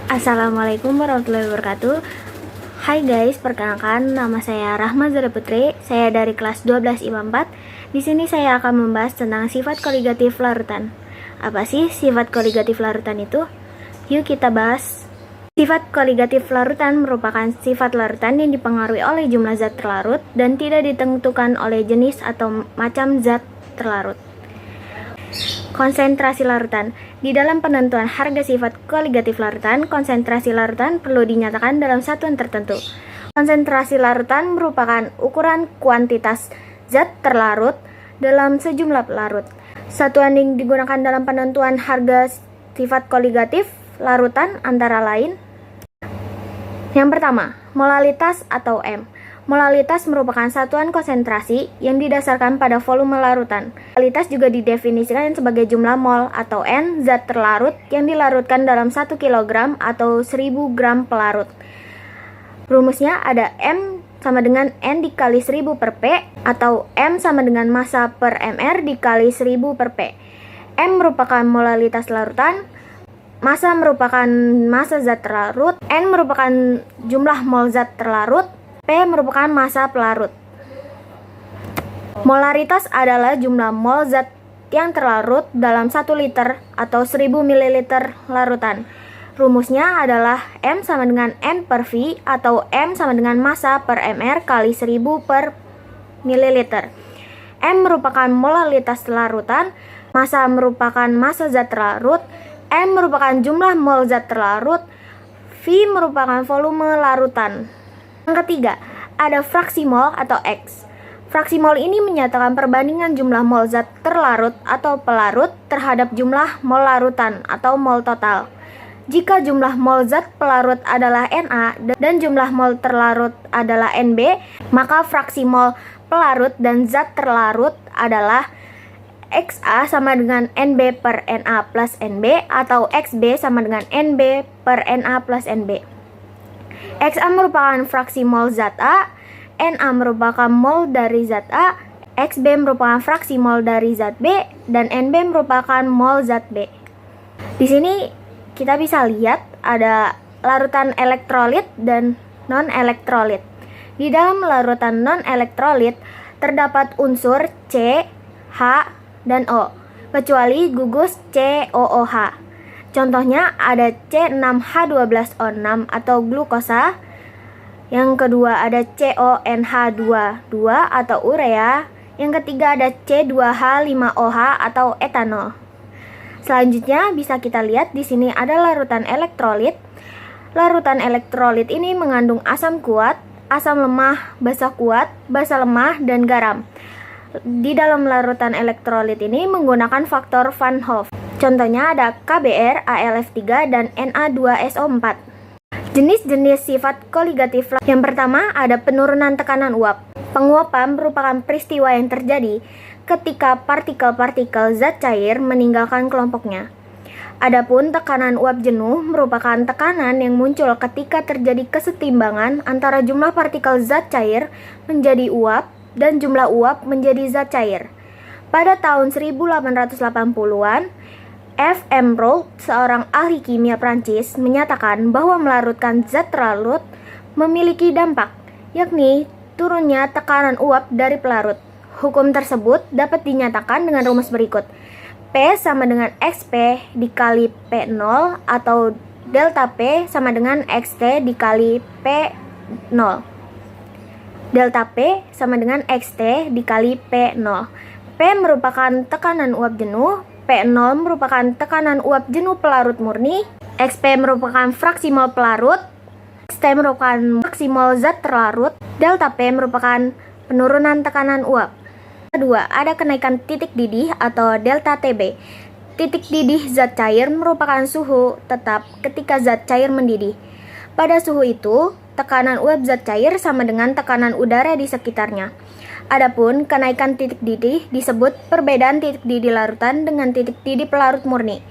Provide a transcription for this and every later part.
Assalamualaikum warahmatullahi wabarakatuh. Hai guys, perkenalkan nama saya Rahma Zara Putri. Saya dari kelas 12 IPA 4. Di sini saya akan membahas tentang sifat koligatif larutan. Apa sih sifat koligatif larutan itu? Yuk kita bahas. Sifat koligatif larutan merupakan sifat larutan yang dipengaruhi oleh jumlah zat terlarut dan tidak ditentukan oleh jenis atau macam zat terlarut. Konsentrasi larutan. Di dalam penentuan harga sifat koligatif larutan, konsentrasi larutan perlu dinyatakan dalam satuan tertentu. Konsentrasi larutan merupakan ukuran kuantitas zat terlarut dalam sejumlah larut. Satuan yang digunakan dalam penentuan harga sifat koligatif larutan antara lain: yang pertama, molalitas atau M. Molalitas merupakan satuan konsentrasi yang didasarkan pada volume larutan. Molalitas juga didefinisikan sebagai jumlah mol atau N zat terlarut yang dilarutkan dalam 1 kg atau 1000 gram pelarut. Rumusnya ada M sama dengan N dikali 1000 per P atau M sama dengan massa per mR dikali 1000 per P. M merupakan molalitas larutan, massa merupakan massa zat terlarut, N merupakan jumlah mol zat terlarut, P merupakan massa pelarut. Molaritas adalah jumlah mol zat yang terlarut dalam 1 liter atau 1000 ml larutan. Rumusnya adalah M sama dengan N per V atau M sama dengan massa per mR kali 1000 per mililiter. M merupakan molalitas larutan, massa merupakan massa zat terlarut, M merupakan jumlah mol zat terlarut, V merupakan volume larutan. Yang ketiga, ada fraksi mol atau X. Fraksi mol ini menyatakan perbandingan jumlah mol zat terlarut atau pelarut terhadap jumlah mol larutan atau mol total. Jika jumlah mol zat pelarut adalah Na dan jumlah mol terlarut adalah Nb, maka fraksi mol pelarut dan zat terlarut adalah Xa sama dengan Nb per Na plus Nb atau Xb sama dengan Nb per Na plus Nb. Xa merupakan fraksi mol zat A, Na merupakan mol dari zat A, Xb merupakan fraksi mol dari zat B, dan Nb merupakan mol zat B. Di sini kita bisa lihat ada larutan elektrolit dan non-elektrolit. Di dalam larutan non-elektrolit terdapat unsur C, H, dan O, kecuali gugus COOH. Contohnya ada C6H12O6 atau glukosa. Yang kedua ada CONH22 atau urea. Yang ketiga ada C2H5OH atau etanol. Selanjutnya bisa kita lihat di sini ada larutan elektrolit. Larutan elektrolit ini mengandung asam kuat, asam lemah, basa kuat, basa lemah, dan garam. Di dalam larutan elektrolit ini menggunakan faktor Van Hoff. Contohnya ada KBr, AlF3, dan Na2SO4. Jenis-jenis sifat koligatif. Yang pertama ada penurunan tekanan uap. Penguapan merupakan peristiwa yang terjadi ketika partikel-partikel zat cair meninggalkan kelompoknya. Adapun tekanan uap jenuh merupakan tekanan yang muncul ketika terjadi kesetimbangan antara jumlah partikel zat cair menjadi uap dan jumlah uap menjadi zat cair. Pada tahun 1880-an, F. Emroult, seorang ahli kimia Prancis, menyatakan bahwa melarutkan zat terlarut memiliki dampak, yakni turunnya tekanan uap dari pelarut. Hukum tersebut dapat dinyatakan dengan rumus berikut. P sama dengan XP dikali P0 atau delta P sama dengan XT dikali P0. Delta P sama dengan XT dikali P0. P merupakan tekanan uap jenuh, P0 merupakan tekanan uap jenuh pelarut murni, XP merupakan fraksi mol pelarut, XT merupakan fraksi mol zat terlarut, delta P merupakan penurunan tekanan uap. Kedua, ada kenaikan titik didih atau delta Tb. Titik didih zat cair merupakan suhu tetap ketika zat cair mendidih. Pada suhu itu, tekanan uap zat cair sama dengan tekanan udara di sekitarnya. Adapun kenaikan titik didih disebut perbedaan titik didih larutan dengan titik didih pelarut murni.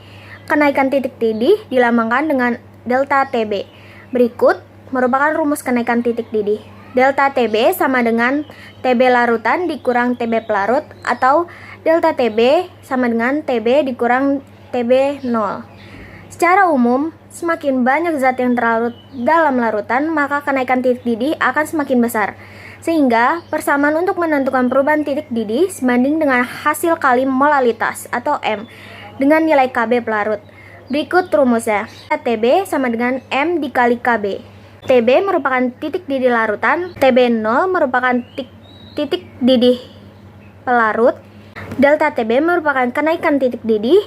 Kenaikan titik didih dilambangkan dengan delta Tb. Berikut merupakan rumus kenaikan titik didih. Delta Tb sama dengan Tb larutan dikurang Tb pelarut atau delta Tb sama dengan Tb dikurang Tb 0. Secara umum, semakin banyak zat yang terlarut dalam larutan, maka kenaikan titik didih akan semakin besar. Sehingga persamaan untuk menentukan perubahan titik didih sebanding dengan hasil kali molalitas atau M dengan nilai Kb pelarut. Berikut rumusnya. Tb sama dengan M dikali Kb. Tb merupakan titik didih larutan, Tb0 merupakan titik didih pelarut, delta Tb merupakan kenaikan titik didih,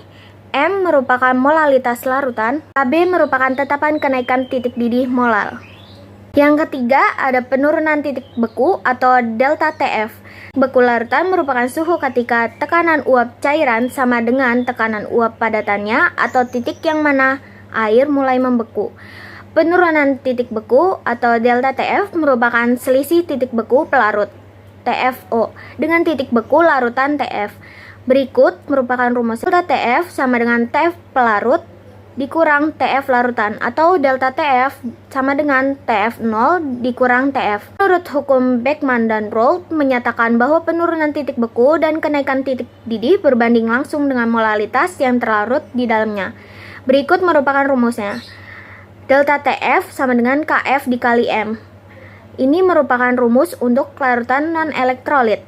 M merupakan molalitas larutan, Kb merupakan tetapan kenaikan titik didih molal. Yang ketiga, ada penurunan titik beku atau delta Tf. Beku larutan merupakan suhu ketika tekanan uap cairan sama dengan tekanan uap padatannya atau titik yang mana air mulai membeku. Penurunan titik beku atau delta Tf merupakan selisih titik beku pelarut TFO dengan titik beku larutan Tf. Berikut merupakan rumus delta Tf sama dengan Tf pelarut dikurang Tf larutan atau delta Tf sama dengan Tf0 dikurang Tf. Menurut hukum Beckmann dan Rold menyatakan bahwa penurunan titik beku dan kenaikan titik didih berbanding langsung dengan molalitas yang terlarut di dalamnya. Berikut merupakan rumusnya. Delta Tf sama dengan Kf dikali M. Ini merupakan rumus untuk larutan non-elektrolit.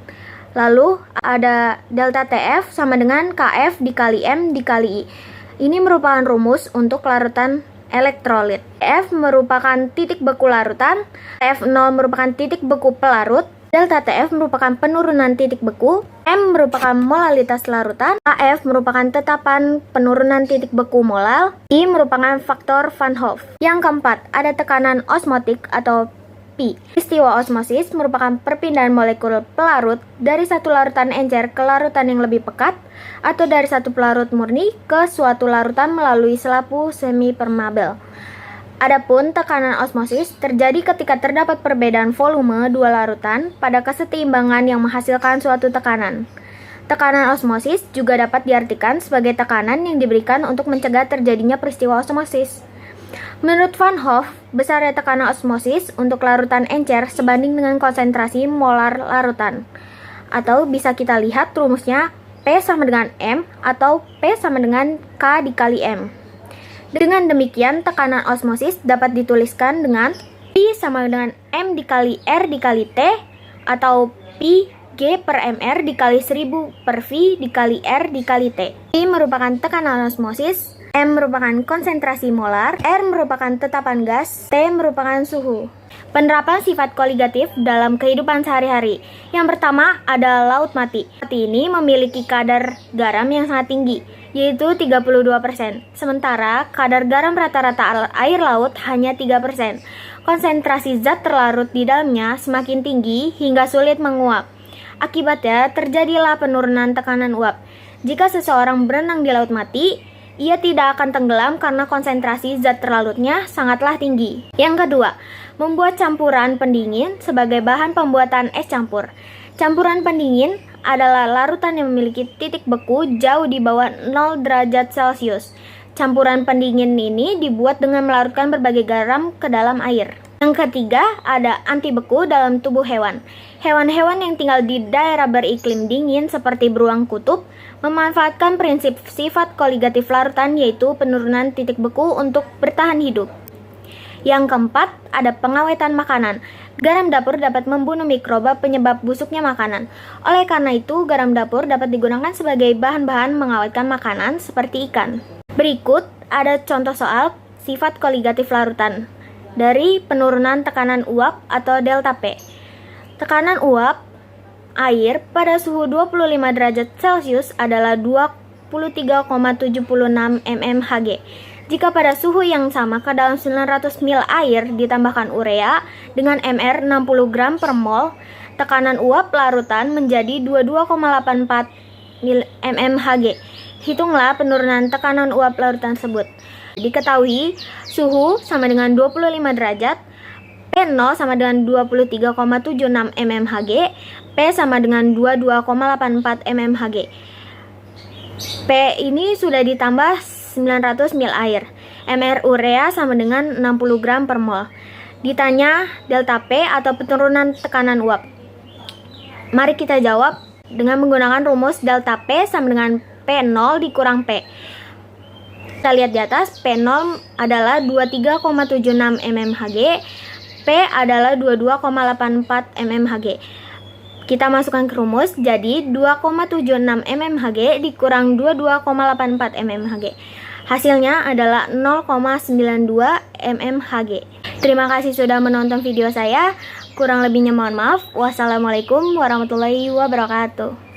Lalu ada delta Tf sama dengan Kf dikali M dikali I. Ini merupakan rumus untuk larutan elektrolit. F merupakan titik beku larutan, Tf0 merupakan titik beku pelarut, delta Tf merupakan penurunan titik beku, M merupakan molalitas larutan, Kf merupakan tetapan penurunan titik beku molal, I merupakan faktor Van Hoff. Yang keempat, ada tekanan osmotik atau P. Peristiwa osmosis merupakan perpindahan molekul pelarut dari satu larutan encer ke larutan yang lebih pekat atau dari satu pelarut murni ke suatu larutan melalui selapu semi-permeabel. Adapun tekanan osmosis terjadi ketika terdapat perbedaan volume dua larutan pada kesetimbangan yang menghasilkan suatu tekanan. Tekanan osmosis juga dapat diartikan sebagai tekanan yang diberikan untuk mencegah terjadinya peristiwa osmosis. Menurut Van Hoff, besarnya tekanan osmosis untuk larutan encer sebanding dengan konsentrasi molar larutan. Atau bisa kita lihat rumusnya P sama dengan M atau P sama dengan K dikali M. Dengan demikian, tekanan osmosis dapat dituliskan dengan P sama dengan M dikali R dikali T atau P G per MR dikali 1000 per V dikali R dikali T. P merupakan tekanan osmosis, M merupakan konsentrasi molar, R merupakan tetapan gas, T merupakan suhu. Penerapan sifat koligatif dalam kehidupan sehari-hari. Yang pertama ada laut mati. Mati ini memiliki kadar garam yang sangat tinggi, yaitu 32%. Sementara kadar garam rata-rata air laut hanya 3%. Konsentrasi zat terlarut di dalamnya semakin tinggi hingga sulit menguap. Akibatnya terjadilah penurunan tekanan uap. Jika seseorang berenang di laut mati, ia tidak akan tenggelam karena konsentrasi zat terlarutnya sangatlah tinggi. Yang kedua, membuat campuran pendingin sebagai bahan pembuatan es campur. Campuran pendingin adalah larutan yang memiliki titik beku jauh di bawah 0 derajat Celcius. Campuran pendingin ini dibuat dengan melarutkan berbagai garam ke dalam air. Yang ketiga, ada anti beku dalam tubuh hewan. Hewan-hewan yang tinggal di daerah beriklim dingin seperti beruang kutub memanfaatkan prinsip sifat koligatif larutan yaitu penurunan titik beku untuk bertahan hidup. Yang keempat, ada pengawetan makanan. Garam dapur dapat membunuh mikroba penyebab busuknya makanan. Oleh karena itu, garam dapur dapat digunakan sebagai bahan-bahan mengawetkan makanan seperti ikan. Berikut ada contoh soal sifat koligatif larutan dari penurunan tekanan uap atau delta P. Tekanan uap air pada suhu 25 derajat Celcius adalah 23,76 mmHg. Jika pada suhu yang sama ke dalam 900 ml air ditambahkan urea dengan Mr 60 gram per mol, tekanan uap larutan menjadi 22,84 mmHg. Hitunglah penurunan tekanan uap larutan tersebut. Diketahui suhu sama dengan 25 derajat, P0 sama dengan 23,76 mmHg, P sama dengan 22,84 mmHg. P ini sudah ditambah 900 ml air. Mr urea sama dengan 60 gram per mol. Ditanya delta P atau penurunan tekanan uap. Mari kita jawab dengan menggunakan rumus delta P sama dengan P0 dikurang P. Kita lihat di atas, P0 adalah 23,76 mmHg, P adalah 22,84 mmHg. Kita masukkan ke rumus, jadi 2,76 mmHg dikurang 22,84 mmHg. Hasilnya adalah 0,92 mmHg. Terima kasih sudah menonton video saya. Kurang lebihnya mohon maaf. Wassalamualaikum warahmatullahi wabarakatuh.